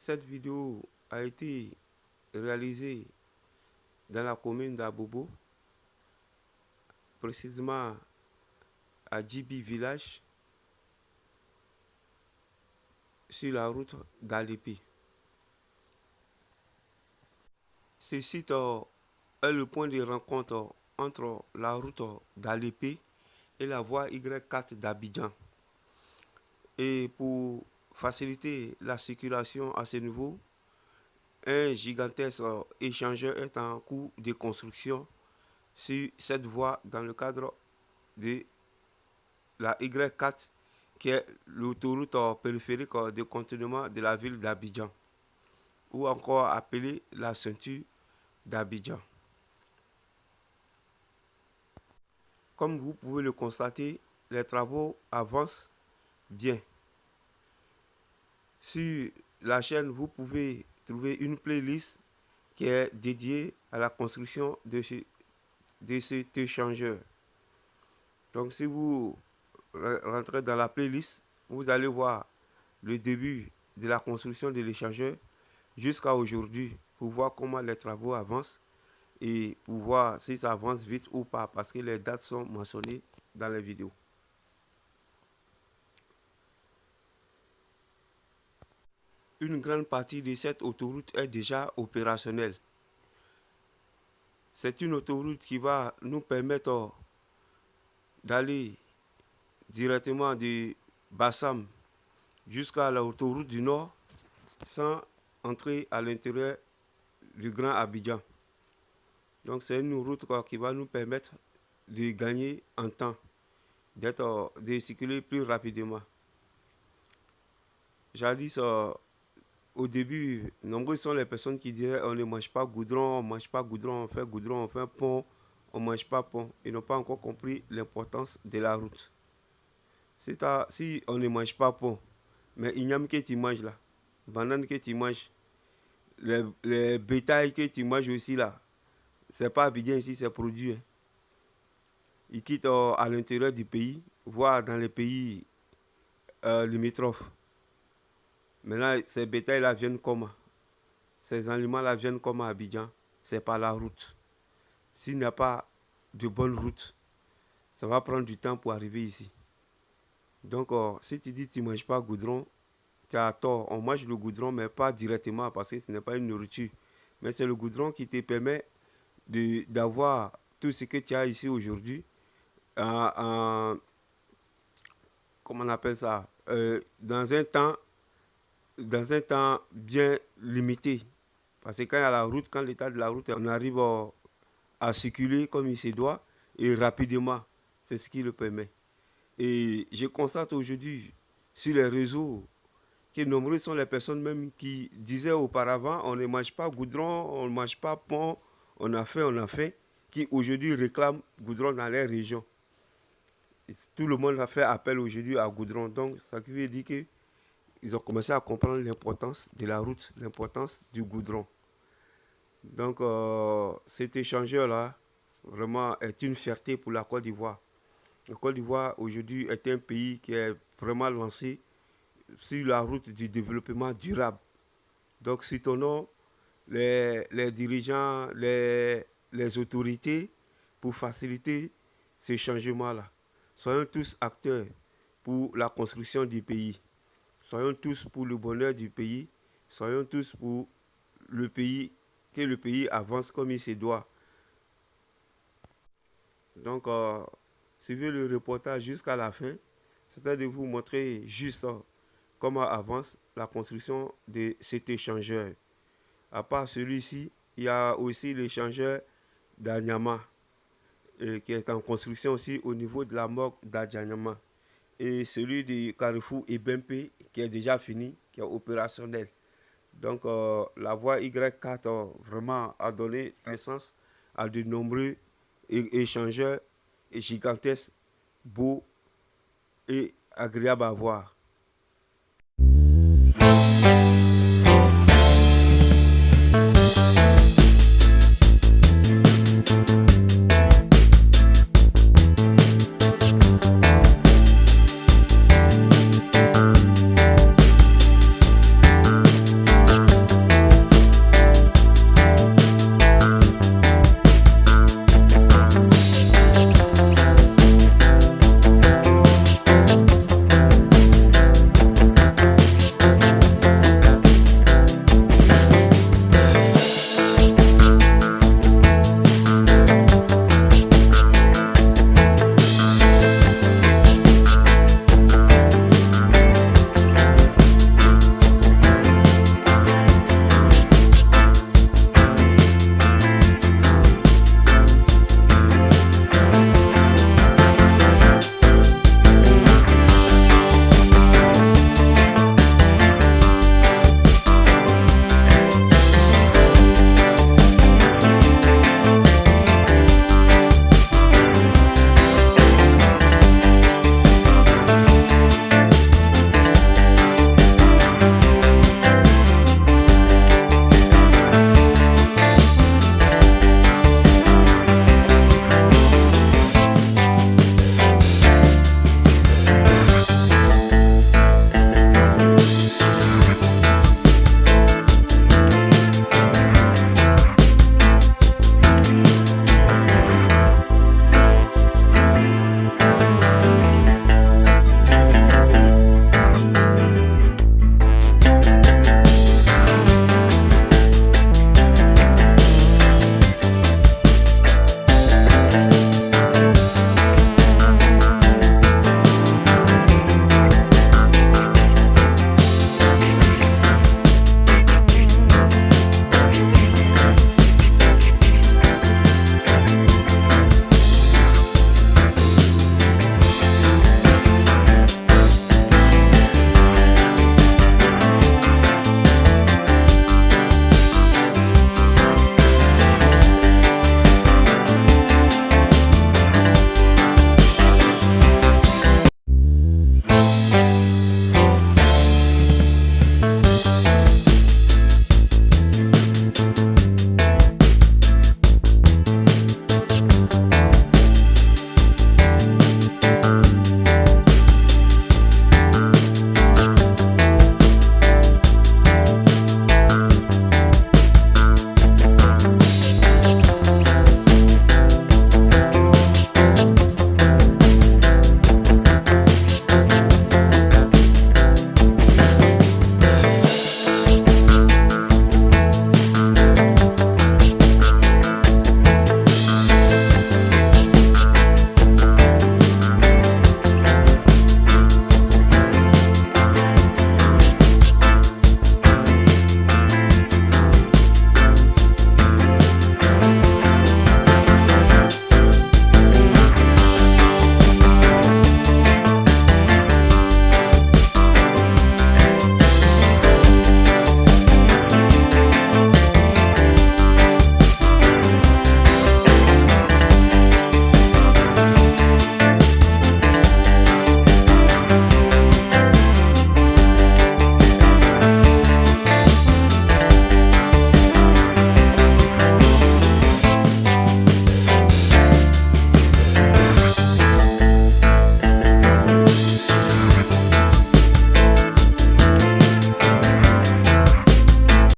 Cette vidéo a été réalisée dans la commune d'Abobo, précisément à Djibi Village, sur la route d'Alépé. Ce site est le point de rencontre entre la route d'Alépé et la voie Y4 d'Abidjan. Et pour faciliter la circulation à ce niveau, un gigantesque échangeur est en cours de construction sur cette voie dans le cadre de la Y4 qui est l'autoroute périphérique de continuement de la ville d'Abidjan ou encore appelée la ceinture d'Abidjan. Comme vous pouvez le constater, les travaux avancent bien. Sur la chaîne, vous pouvez trouver une playlist qui est dédiée à la construction de cet échangeur. Donc si vous rentrez dans la playlist, vous allez voir le début de la construction de l'échangeur jusqu'à aujourd'hui pour voir comment les travaux avancent et pour voir si ça avance vite ou pas parce que les dates sont mentionnées dans les vidéos. Une grande partie de cette autoroute est déjà opérationnelle. C'est une autoroute qui va nous permettre d'aller directement de Bassam jusqu'à l'autoroute du Nord sans entrer à l'intérieur du Grand Abidjan. Donc c'est une route qui va nous permettre de gagner en temps, de circuler plus rapidement. Jadis, au début, nombreuses sont les personnes qui disaient on ne mange pas goudron, on ne mange pas goudron, on fait pont, on ne mange pas pont. Ils n'ont pas encore compris l'importance de la route. Si on ne mange pas pont, mais il y a que tu manges là, banane que tu manges, les bétails que tu manges aussi là, c'est pas Abidjan ici, c'est produit. Hein. Ils quittent à l'intérieur du pays, voire dans les pays limitrophes. Maintenant, ces bétails-là viennent comment? Ces aliments-là viennent comment à Abidjan? C'est par la route. S'il n'y a pas de bonne route, ça va prendre du temps pour arriver ici. Donc, si tu dis que tu ne manges pas goudron, tu as tort. On mange le goudron, mais pas directement parce que ce n'est pas une nourriture. Mais c'est le goudron qui te permet d'avoir tout ce que tu as ici aujourd'hui comment on appelle ça, dans un temps bien limité. Parce que quand il y a la route, quand l'état de la route, on arrive à circuler comme il se doit et rapidement. C'est ce qui le permet. Et je constate aujourd'hui sur les réseaux que nombreuses sont les personnes même qui disaient auparavant on ne mange pas goudron, on ne mange pas pont, on a fait, qui aujourd'hui réclament goudron dans les régions. Et tout le monde a fait appel aujourd'hui à goudron. Donc, ça veut dire qu'ils ont commencé à comprendre l'importance de la route, l'importance du goudron. Donc, cet échangeur-là, vraiment, est une fierté pour la Côte d'Ivoire. La Côte d'Ivoire, aujourd'hui, est un pays qui est vraiment lancé sur la route du développement durable. Donc, soutenons les dirigeants, les autorités pour faciliter ce changement-là. Soyons tous acteurs pour la construction du pays. Soyons tous pour le bonheur du pays. Soyons tous pour le pays, que le pays avance comme il se doit. Donc, suivez le reportage jusqu'à la fin. C'est de vous montrer juste comment avance la construction de cet échangeur. À part celui-ci, il y a aussi l'échangeur d'Anyama qui est en construction aussi au niveau de la morgue d'Anyama. Et celui du Carrefour Ebempe qui est déjà fini, qui est opérationnel. Donc la voie Y4 vraiment a donné naissance à de nombreux échangeurs gigantesques, beaux et agréables à voir.